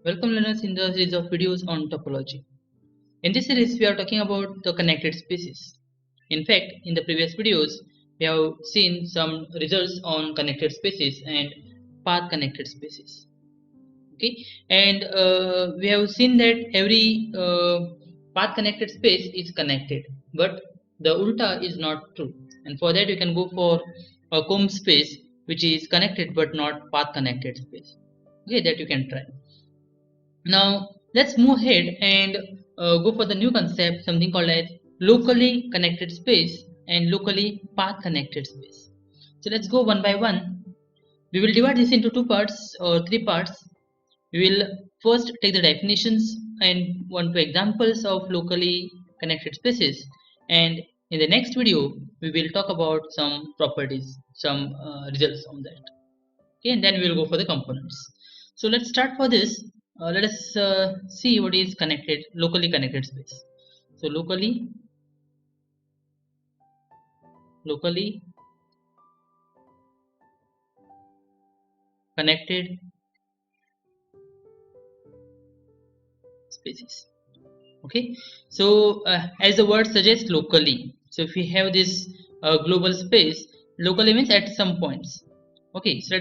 Welcome learners in the series of videos on topology. In this series we are talking about the connected spaces. In fact, in the previous videos we have seen some results on connected spaces and path connected spaces. Okay, and we have seen that every path connected space is connected, but the ulta is not true. And for that you can go for a comb space which is connected but not path connected space. Okay, that you can try. Now let's move ahead and go for the new concept, something called as locally connected space and locally path connected space. So let's go one by one. We will divide this into two parts or three parts. We will first take the definitions and one two examples of locally connected spaces, and in the next video we will talk about some properties, some results on that. Okay, and then we will go for the components. So let's start for this. Let us see what is connected, locally connected space. So locally connected spaces. Okay, so as the word suggests, locally. So if we have this global space, locally means at some points. Okay, so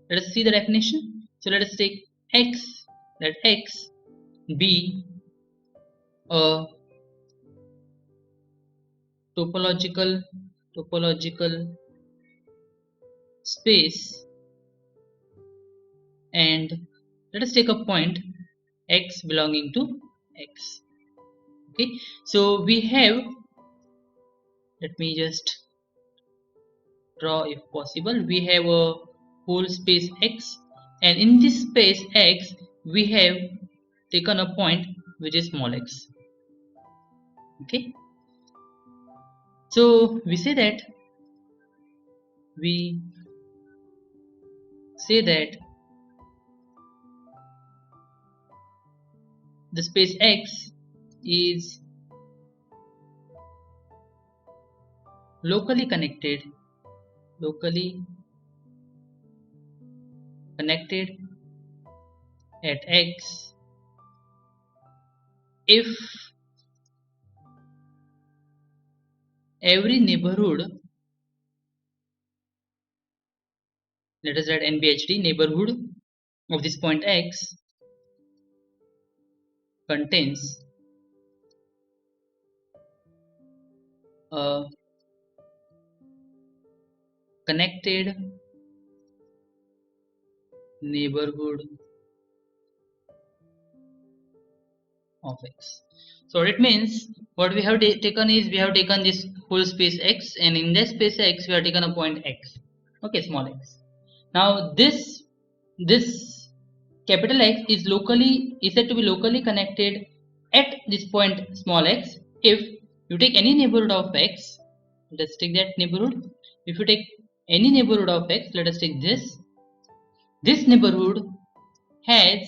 let us see the definition. So let us take x, let x be a topological space, and let us take a point x belonging to x. Okay, so we have, let me just draw if possible, we have a whole space x, and in this space x we have taken a point which is small x. Okay, so we say that the space x is locally connected at x if every neighborhood, let us write NBHD, neighborhood of this point x contains a connected neighborhood of x. So it means what we have taken is, we have taken this whole space x, and in this space x we have taken a point x. Okay, small x. Now this capital X is said to be locally connected at this point small x if you take any neighborhood of x. Let's take that neighborhood. If you take any neighborhood of x, let us take this neighborhood has,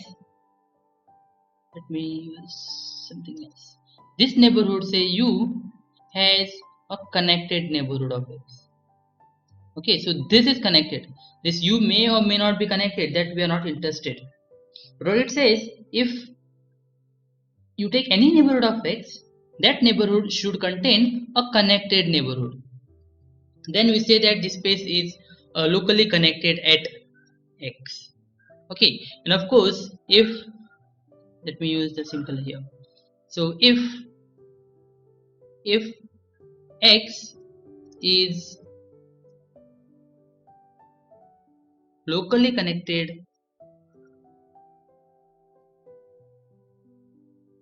let me use something else, this neighborhood, say u, has a connected neighborhood of x. Okay, so this is connected. This u may or may not be connected, that we are not interested. But what it says, if you take any neighborhood of x, that neighborhood should contain a connected neighborhood. Then we say that this space is locally connected at x. Okay, and of course, if, let me use the symbol here. So if x is locally connected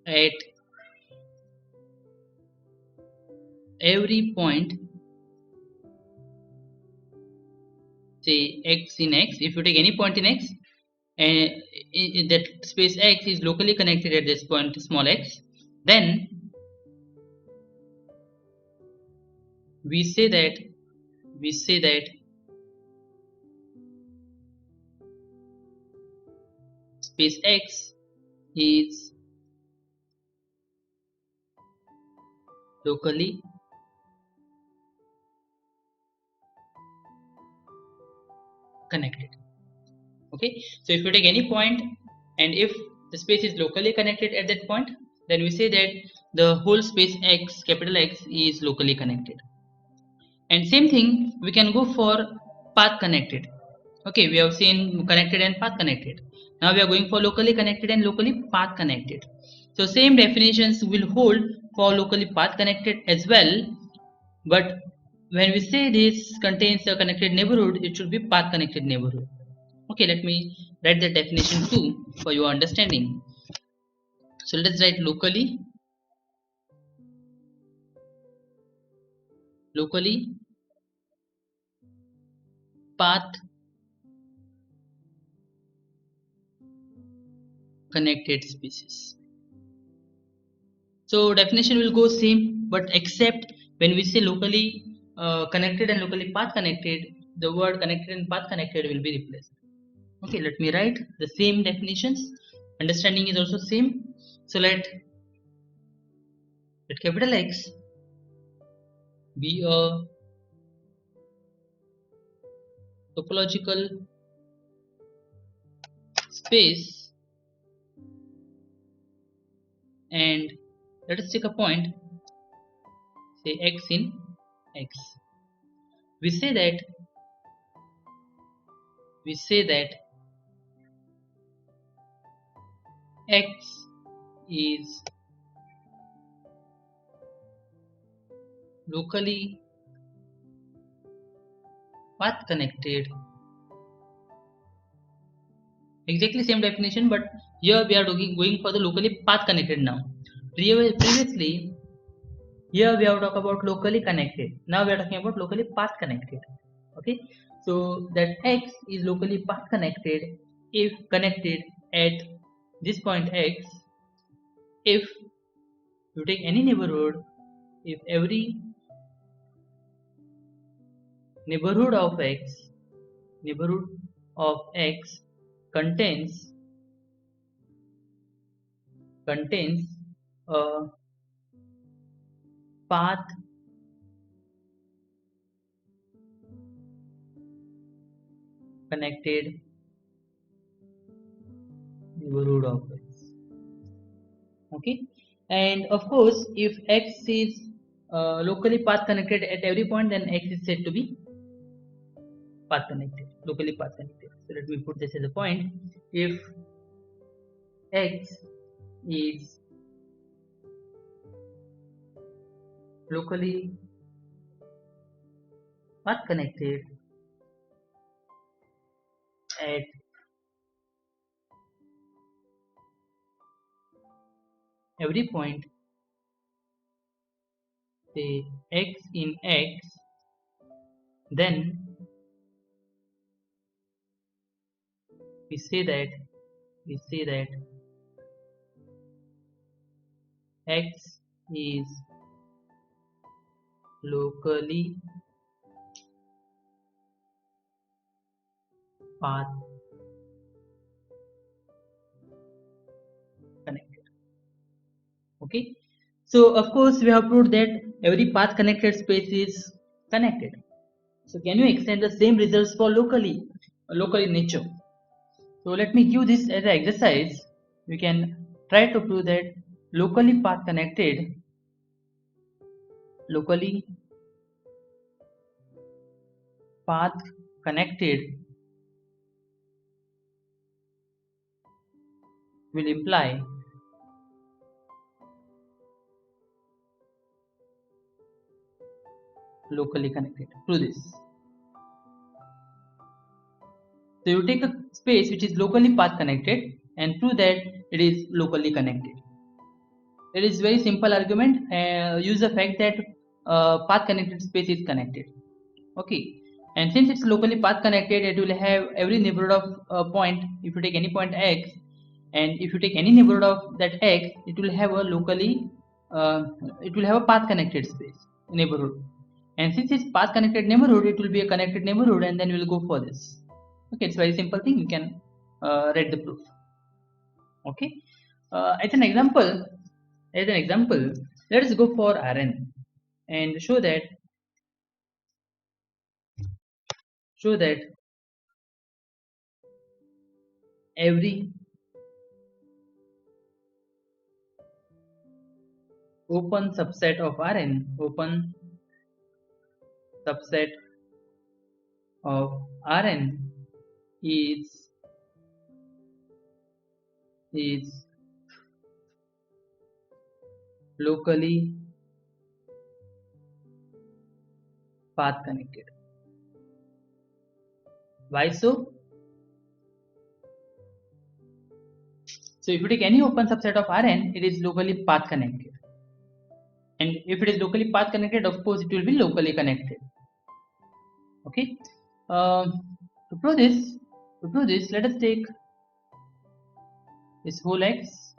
at every point, say x in x, if you take any point in x and that space x is locally connected at this point small x, then we say that space x is locally connected. Okay, so if you take any point and if the space is locally connected at that point, then we say that the whole space X, capital X, is locally connected. And same thing we can go for path connected. Okay, we have seen connected and path connected. Now we are going for locally connected and locally path connected. So same definitions will hold for locally path connected as well, but when we say this contains a connected neighborhood, it should be path connected neighborhood. Okay, let me write the definition too for your understanding. So let's write locally path connected species. So definition will go same, but except when we say locally connected and locally path connected, the word connected and path connected will be replaced. Okay, let me write the same definitions. Understanding is also same. So let capital X be a topological space, and let us take a point, say X in X. We say that X is locally path connected. Exactly same definition, but here we are going for the locally path connected now. Previously, here we have talked about locally connected. Now we are talking about locally path connected. Okay, so that X is locally path connected if connected at this point X, if you take any neighborhood, if every neighborhood of X contains a path connected neighborhood of X. Okay, and of course if X is locally path connected at every point, then X is said to be path connected, locally path connected. So let me put this as a point. If X is locally path connected at every point, say X in X, then we say that X is locally path connected. Okay, so of course we have proved that every path connected space is connected. So can you extend the same results for locally nature? So let me give this as an exercise. We can try to prove that locally path connected will imply locally connected. Prove this. So you take a space which is locally path connected and prove that it is locally connected. It is very simple argument. Use the fact that path connected space is connected. Okay, and since it's locally path connected, it will have every neighborhood of point. If you take any point X, and if you take any neighborhood of that X, it will have a path connected space neighborhood. And since it's path connected neighborhood, it will be a connected neighborhood, and then we'll go for this. Okay, it's very simple thing. You can read the proof. Okay, as an example, let us go for Rn and show that every open subset of Rn, open subset of Rn is locally path connected. Why so? So if you take any open subset of Rn, it is locally path connected. And if it is locally path connected, of course it will be locally connected. Okay. To prove this, let us take this whole X.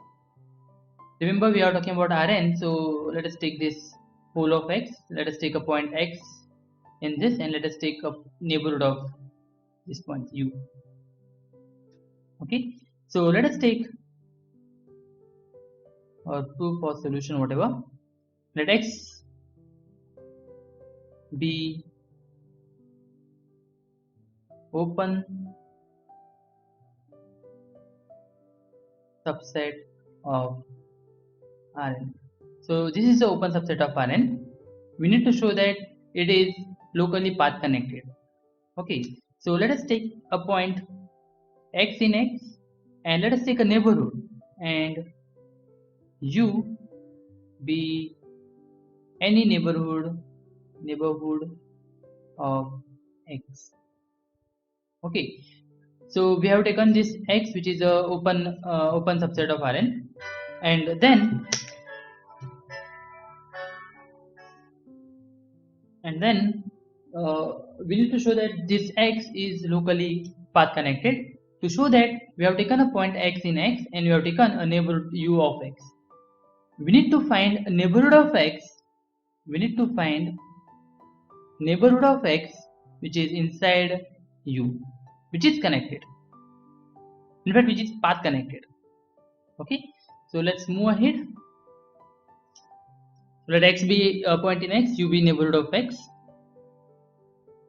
Remember, we are talking about Rn, so let us take this whole of X. Let us take a point X in this, and let us take a neighborhood of this point U. Okay. So let us take or proof or solution, whatever. Let X be open subset of Rn. So this is the open subset of Rn. We need to show that it is locally path connected. Okay, so let us take a point X in X, and let us take a neighborhood, and U be any neighborhood of X. Okay, so we have taken this X, which is a open subset of Rn, and then we need to show that this X is locally path connected. To show that, we have taken a point X in X, and we have taken a neighborhood U of X. We need to find a neighborhood of X. We need to find neighborhood of X which is inside U, which is connected. In fact, which is path connected. Okay, so let's move ahead. Let X be a point in X, U be neighborhood of X.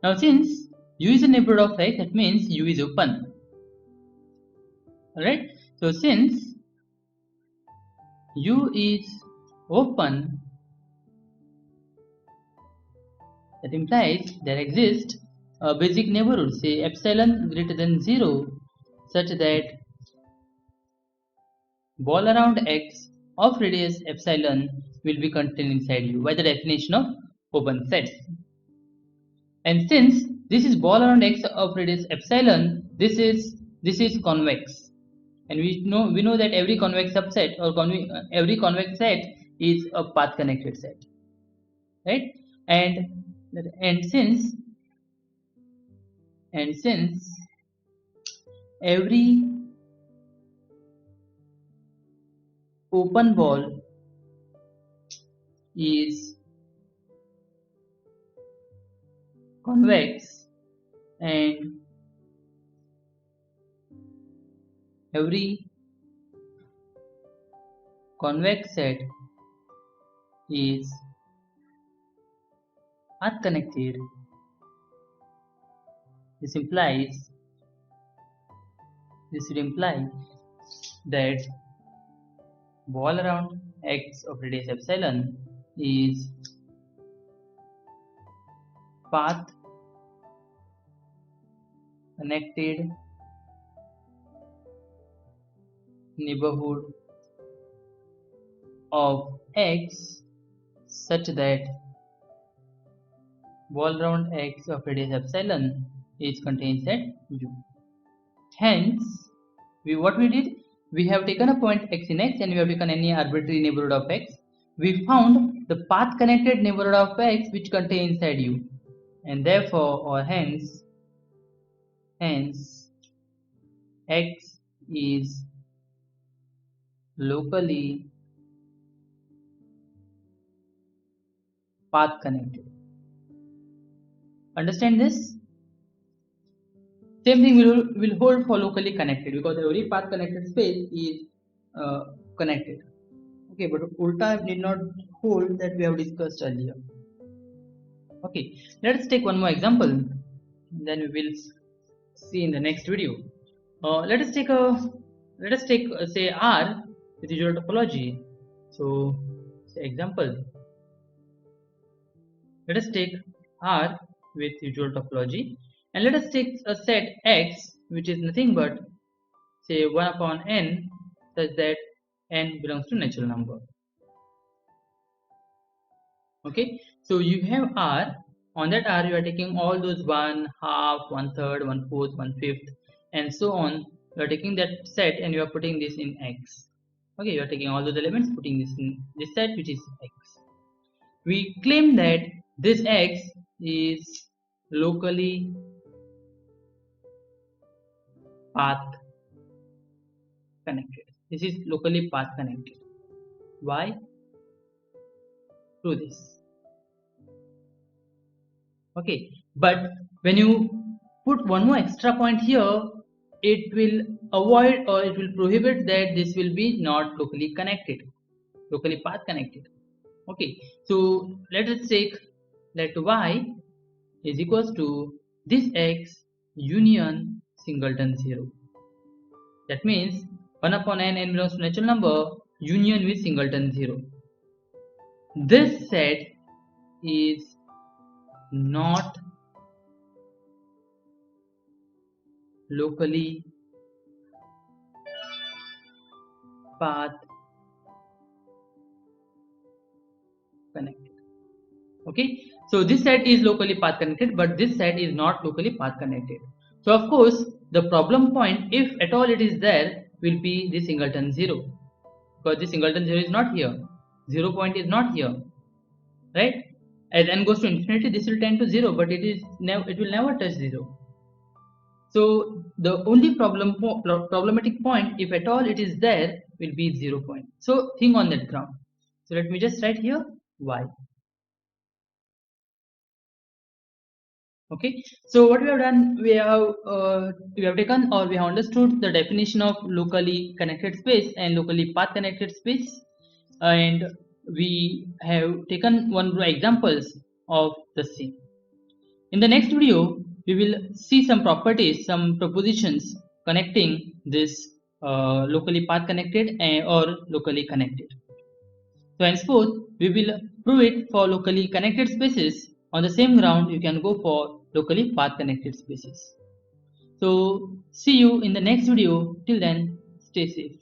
Now, since U is a neighborhood of X, that means U is open. Alright, so since U is open, that implies there exists a basic neighborhood, say epsilon greater than 0, such that ball around X of radius epsilon will be contained inside U by the definition of open sets. And since this is ball around X of radius epsilon, this is convex. And we know that every convex subset or every convex set is a path connected set, right? And since every open ball is convex and every convex set is path connected, this would imply that ball around X of radius epsilon is path connected neighborhood of X such that ball around X of radius epsilon is contained inside U. Hence, we have taken a point X in X, and we have taken any arbitrary neighborhood of X. We found the path connected neighborhood of X which contains inside U, and therefore, or hence X is locally path connected. Understand this? Same thing will hold for locally connected, because every path connected space is connected. Okay, but ulta need not hold, that we have discussed earlier. Okay, let us take one more example, then we will see in the next video. Let us take say R with usual topology. So Say example, let us take R with usual topology, and let us take a set X which is nothing but say 1 upon n, such that n belongs to natural number. Okay, so you have R. On that R you are taking all those 1 half, 1/3, 1/4, 1/5 and so on. You are taking that set and you are putting this in X. Okay, you are taking all those elements, putting this in this set which is X. We claim that this X is locally path connected. This is locally path connected. Why? Through this. Okay, but when you put one more extra point here, it will avoid or it will prohibit that this will be not locally connected, locally path connected. Okay, so let us take that y is equals to this X union singleton 0. That means 1 upon n belongs to natural number union with singleton 0. This set is not locally path connected. Okay, so this set is locally path connected, but this set is not locally path connected. So of course the problem point, if at all it is there, will be the singleton 0, because the singleton 0 is not here, 0 point is not here, right? As n goes to infinity, this will tend to 0, but it will never touch 0. So the only problematic point, if at all it is there, will be 0 point. So think on that ground. So let me just write here y. Okay, so what we have done, we have taken or we have understood the definition of locally connected space and locally path connected space, and we have taken one or examples of the same. In the next video, we will see some properties, some propositions connecting this locally path connected or locally connected. So henceforth, we will prove it for locally connected spaces. On the same ground, you can go for locally path connected spaces. So see you in the next video. Till then, stay safe.